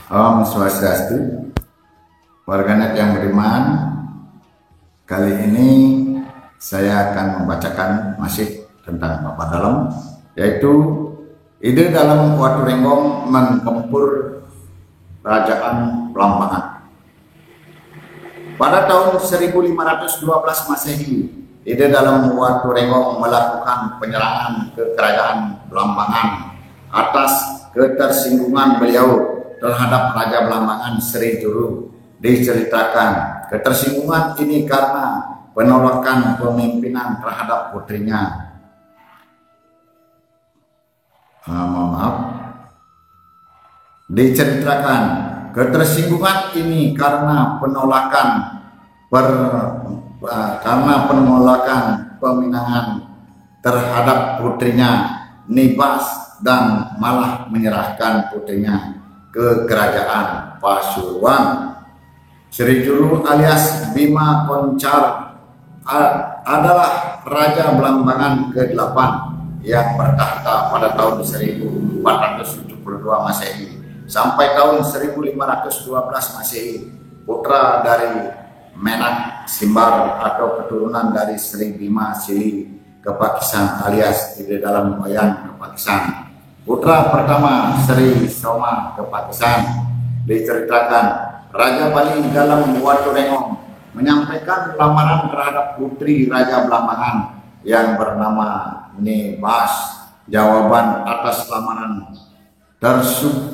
Om Swastiastu, warganet yang beriman. Kali ini saya akan membacakan masih tentang Bapak Dalam, yaitu ide dalam Watu Renggong menggempur Kerajaan Blambangan. Pada tahun 1512 Masehi, ide dalam Watu Renggong melakukan penyerangan ke Kerajaan Blambangan atas ketersinggungan beliau terhadap Raja Blambangan Sri Juru. Diceritakan ketersinggungan ini karena penolakan pemimpinan terhadap putrinya. Diceritakan ketersinggungan ini karena penolakan peminangan terhadap putrinya Nibas, dan malah menyerahkan putrinya ke kerajaan Pasuruan. Sri Juru alias Bima Koncar adalah Raja Blambangan ke-8 yang bertahta pada tahun 1472 Masehi sampai tahun 1512 Masehi. Putra dari Menak Simbar atau keturunan dari Sri Bima Sili Kepakisan alias di dalam Wayan Kepakisan. Putra pertama Sri Soma Kepakisan. Diceritakan Raja Bali dalam Watu Renggong menyampaikan lamaran terhadap putri Raja Blambangan yang bernama Nibas. Jawaban atas lamaran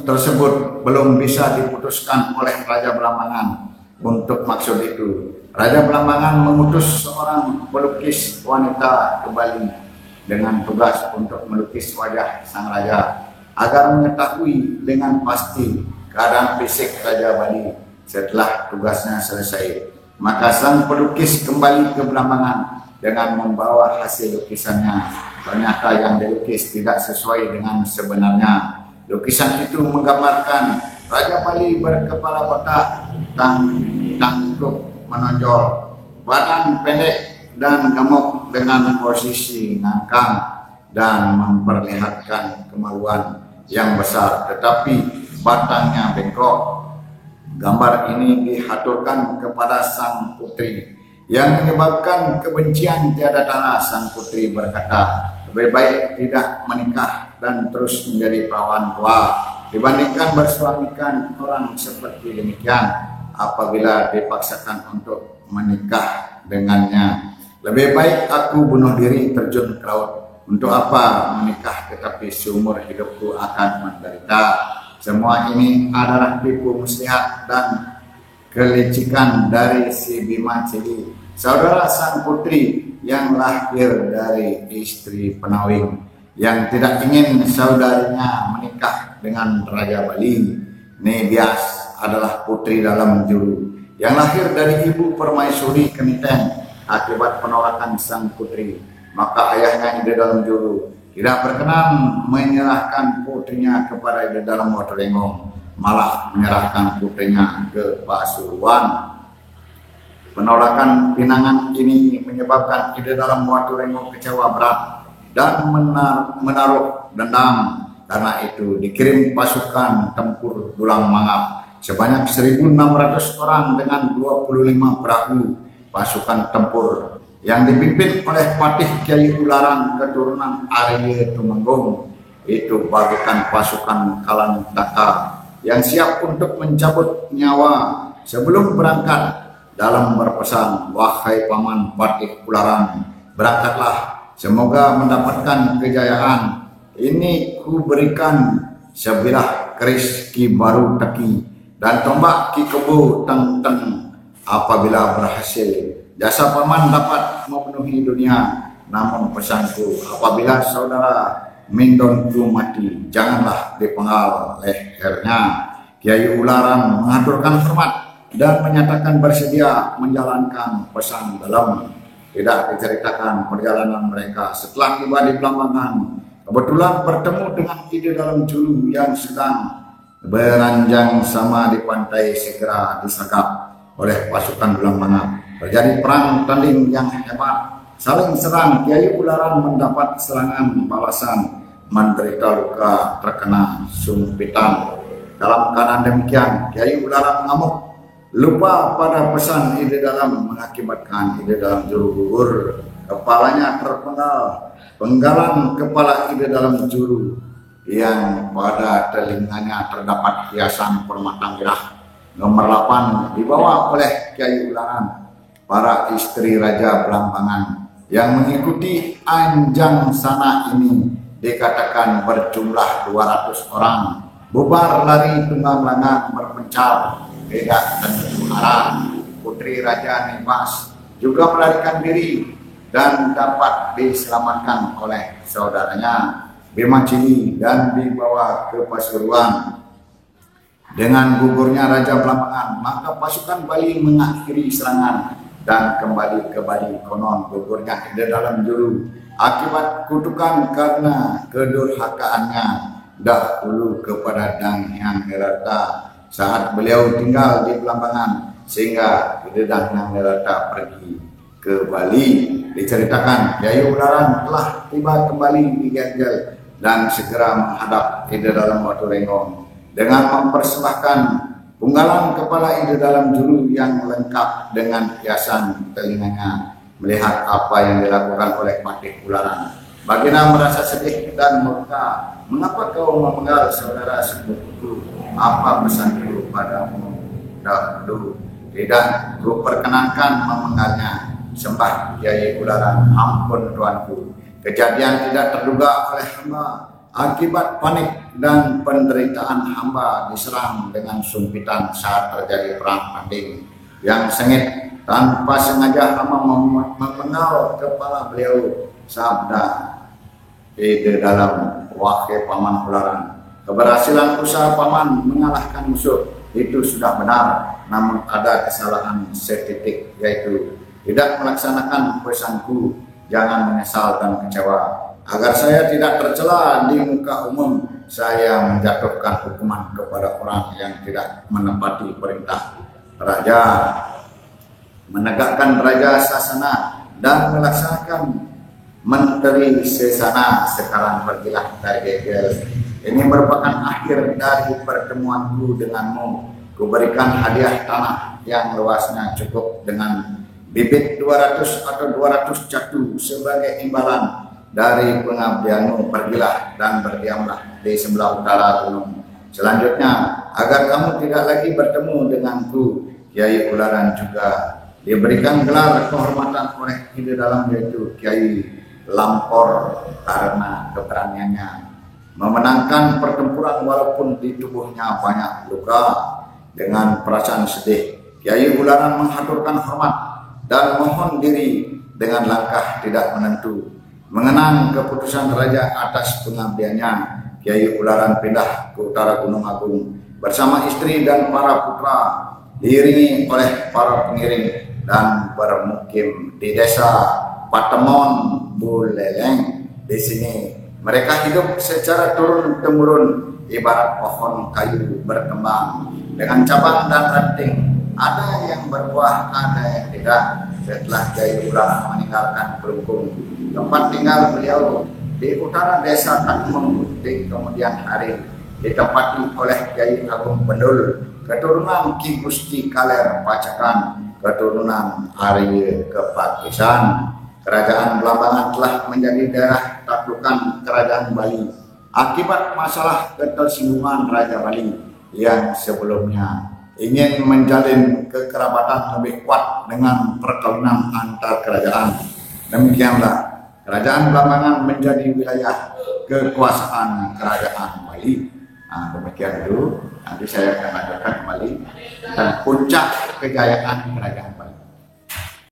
tersebut belum bisa diputuskan oleh Raja Blambangan. Untuk maksud itu, Raja Blambangan mengutus seorang pelukis wanita ke Bali dengan tugas untuk melukis wajah sang raja agar mengetahui dengan pasti keadaan fisik Raja Bali. Setelah tugasnya selesai, maka sang pelukis kembali ke Blambangan dengan membawa hasil lukisannya. Ternyata yang dilukis tidak sesuai dengan sebenarnya. Lukisan itu menggambarkan Raja Bali berkepala botak, tangkuk menonjol, badan pendek dan gemuk dengan posisi ngangkang dan memperlihatkan kemaluan yang besar, tetapi batangnya bengkok. Gambar ini dihaturkan kepada sang putri yang menyebabkan kebencian tiada tara. Sang putri berkata, lebih baik tidak menikah dan terus menjadi perawan tua dibandingkan bersuamikan orang seperti demikian apabila dipaksakan untuk menikah dengannya. Lebih baik aku bunuh diri terjun ke laut. Untuk apa menikah tetapi seumur hidupku akan menderita. Semua ini adalah tipu muslihat dan kelicikan dari si Bima Sili, saudara sang putri yang lahir dari istri penawing yang tidak ingin saudarinya menikah dengan Raja Bali. Nibas adalah putri dalam Juru yang lahir dari ibu permaisuri Keniteng. Akibat penolakan sang putri, maka ayahnya Ide Dalam Juru tidak berkenan menyerahkan putrinya kepada Ide Dalam Watu Renggong, malah menyerahkan putrinya ke Pasuruan. Penolakan pinangan ini menyebabkan Ide Dalam Watu Renggong kecewa berat dan menaruh dendam. Karena itu dikirim pasukan tempur Dulang Mangap sebanyak 1.600 orang dengan 25 perahu. Pasukan tempur yang dipimpin oleh Patih Kyai Ularan keturunan Arya Tumenggung itu bagaikan pasukan Kalantaka yang siap untuk mencabut nyawa sebelum berangkat. Dalam berpesan, wahai paman Patih Ularan, berangkatlah, semoga mendapatkan kejayaan. Ini ku berikan sebilah keris Ki Baru Teki dan tombak Ki Kebo Teng. Apabila berhasil, jasa paman dapat memenuhi dunia. Namun pesanku, apabila saudara Mindonku mati, janganlah dipenggal lehernya. Kyai Ularan mengaturkan hormat dan menyatakan bersedia menjalankan pesan dalam. Tidak diceritakan perjalanan mereka setelah tiba di Blambangan. Kebetulan bertemu dengan Ide Dalam Juru yang sedang beranjang sama di pantai. Segera disergap oleh pasukan Blambangan. Terjadi perang tanding yang hebat, saling serang. Kyai Ularan mendapat serangan balasan, menderita luka terkena sumpitan. Dalam keadaan demikian, Kiai Ularan mengamuk, lupa pada pesan ide dalam, mengakibatkan ide dalam juru gugur. Kepalanya terpenggal, penggalan kepala ide dalam juru yang pada telinganya terdapat hiasan permata merah. Nomor 8 dibawa oleh Kiai Ularan. Para istri Raja Belambangan yang mengikuti anjang sana ini dikatakan berjumlah 200 orang. Bubar lari tunggang langgang berpencar, beda tentu arah. Putri Raja Nibas juga melarikan diri dan dapat diselamatkan oleh saudaranya Bima Cili dan dibawa ke Pasuruan. Dengan gugurnya Raja Belambangan, maka pasukan Bali mengakhiri serangan dan kembali ke Bali. Konon gugurnya ide dalam juru akibat kutukan karena kedurhakaannya dahulu kepada Dang Hyang Nirata saat beliau tinggal di Belambangan, sehingga ide Dang Hyang Nirata pergi ke Bali. Diceritakan Kiai Ularan telah tiba kembali di Gergel dan segera menghadap ide dalam Watu Renggong dengan mempersembahkan punggalan kepala ide dalam juru yang lengkap dengan hiasan telinganya. Melihat apa yang dilakukan oleh Patih Ularan, Baginda merasa sedih dan murka. Mengapa kau memenggal saudara sepupuku? Apa pesanku padamu dahulu? Tidak, ku perkenankan memenggalnya. Sembah Kiai Ularan, ampun tuanku. Kejadian tidak terduga oleh hamba. Akibat panik dan penderitaan hamba diserang dengan sumpitan saat terjadi perang tanding yang sengit. Tanpa sengaja hamba memenggal kepala beliau. Sabda ide dalam wakil Paman Ularan, keberhasilan usaha Paman mengalahkan musuh itu sudah benar, namun ada kesalahan setitik, yaitu tidak melaksanakan pesanku. Jangan menyesal dan kecewa. Agar saya tidak tercela di muka umum, saya menjatuhkan hukuman kepada orang yang tidak menepati perintah raja, menegakkan raja sasana dan melaksanakan menteri sesana. Sekarang pergilah dari Gergel. Ini merupakan akhir dari pertemuanku denganmu. Kuberikan hadiah tanah yang luasnya cukup dengan bibit 200 atau 200 catu sebagai imbalan dari pengabdianmu. Pergilah dan berdiamlah di sebelah utara gunung. Selanjutnya, agar kamu tidak lagi bertemu denganku, Kiai Ularan juga diberikan gelar kehormatan oleh ide dalam, yaitu Kiai Lampor, karena keberaniannya memenangkan pertempuran walaupun di tubuhnya banyak luka. Dengan perasaan sedih, Kiai Ularan menghaturkan hormat dan mohon diri dengan langkah tidak menentu. Mengenang keputusan raja atas pengabdiannya, Kiai Ularan pindah ke utara Gunung Agung bersama istri dan para putra, diiringi oleh para pengiring, dan bermukim di desa Patemon Buleleng. Di sini mereka hidup secara turun-temurun ibarat pohon kayu berkembang dengan cabang dan ranting. Ada yang berbuah, ada yang tidak. Setelah Kiai Ularan meninggalkan Pelungkung, tempat tinggal beliau di utara desa Katmeng, di kemudian hari ditempati oleh Kiai Agung Pendul, keturunan Ki Gusti Kaler Pacakan, keturunan Arya Kepakisan. Kerajaan Belambangan telah menjadi daerah taklukan Kerajaan Bali akibat masalah ketersinggungan Raja Bali yang sebelumnya ingin menjalin kekerabatan lebih kuat dengan perkawinan antar kerajaan. Demikianlah Kerajaan Belambangan menjadi wilayah kekuasaan Kerajaan Bali. Nah, demikian dulu. Nanti saya akan lanjutkan kembali tentang puncak kejayaan Kerajaan Bali.